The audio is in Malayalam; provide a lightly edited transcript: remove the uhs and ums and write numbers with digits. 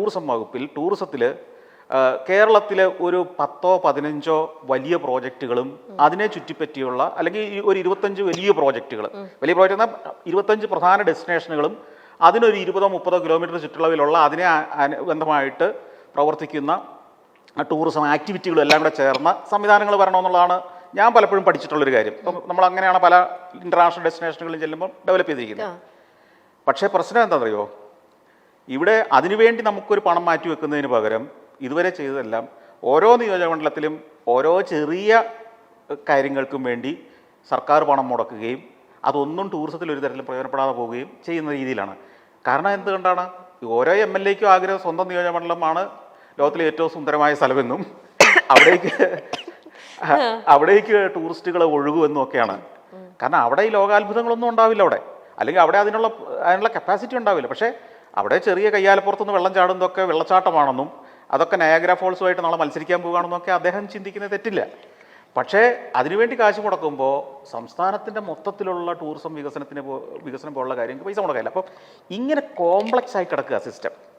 ടൂറിസം വകുപ്പിൽ ടൂറിസത്തിൽ കേരളത്തിലെ ഒരു 10-15 വലിയ പ്രോജക്റ്റുകളും അതിനെ ചുറ്റിപ്പറ്റിയുള്ള അല്ലെങ്കിൽ ഒരു 25 വലിയ പ്രോജക്റ്റ് എന്നാൽ 25 പ്രധാന ഡെസ്റ്റിനേഷനുകളും അതിനൊരു 20-30 കിലോമീറ്റർ ചുറ്റളവിലുള്ള അതിനെ ബന്ധമായിട്ട് പ്രവർത്തിക്കുന്ന ടൂറിസം ആക്ടിവിറ്റികളും എല്ലാം കൂടെ ചേർന്ന സംവിധാനങ്ങൾ വരണമെന്നുള്ളതാണ് ഞാൻ പലപ്പോഴും പഠിച്ചിട്ടുള്ളൊരു കാര്യം. ഇപ്പം നമ്മൾ അങ്ങനെയാണ് പല ഇൻ്റർനാഷണൽ ഡെസ്റ്റിനേഷനുകളിൽ ചെല്ലുമ്പോൾ ഡെവലപ്പ് ചെയ്തിരിക്കുന്നത്. പക്ഷേ പ്രശ്നം എന്താണെന്നറിയോ, ഇവിടെ അതിനുവേണ്ടി നമുക്കൊരു പണം മാറ്റി വെക്കുന്നതിന് പകരം ഇതുവരെ ചെയ്തതെല്ലാം ഓരോ നിയോജകമണ്ഡലത്തിലും ഓരോ ചെറിയ കാര്യങ്ങൾക്കും വേണ്ടി സർക്കാർ പണം മുടക്കുകയും അതൊന്നും ടൂറിസത്തിൽ ഒരു തരത്തിലും പ്രയോജനപ്പെടാതെ പോവുകയും ചെയ്യുന്ന രീതിയിലാണ്. കാരണം എന്തുകൊണ്ടാണ്, ഓരോ MLAയ്ക്കും ആഗ്രഹം സ്വന്തം നിയോജകമണ്ഡലമാണ് ലോകത്തിലെ ഏറ്റവും സുന്ദരമായ സ്ഥലമെന്നും അവിടേക്ക് ടൂറിസ്റ്റുകൾ ഒഴുകുമെന്നും ഒക്കെയാണ്. കാരണം അവിടെ ഈ ലോകാത്ഭുതങ്ങളൊന്നും ഉണ്ടാവില്ല അവിടെ, അല്ലെങ്കിൽ അവിടെ അതിനുള്ള കപ്പാസിറ്റി ഉണ്ടാവില്ല. പക്ഷേ അവിടെ ചെറിയ കയ്യാലപ്പുറത്തുനിന്ന് വെള്ളം ചാടുന്നതൊക്കെ വെള്ളച്ചാട്ടമാണെന്നും അതൊക്കെ നയാഗ്ര ഫോൾസുമായിട്ട് നാളെ മത്സരിക്കാൻ പോകുകയാണെന്നൊക്കെ അദ്ദേഹം ചിന്തിക്കുന്നത് തെറ്റില്ല. പക്ഷേ അതിനുവേണ്ടി കാശ് മുടക്കുമ്പോൾ സംസ്ഥാനത്തിൻ്റെ മൊത്തത്തിലുള്ള ടൂറിസം വികസനം പോലുള്ള കാര്യങ്ങൾക്ക് പൈസ മുടക്കില്ല. അപ്പം ഇങ്ങനെ കോംപ്ലക്സ് ആയി കിടക്കുക സിസ്റ്റം.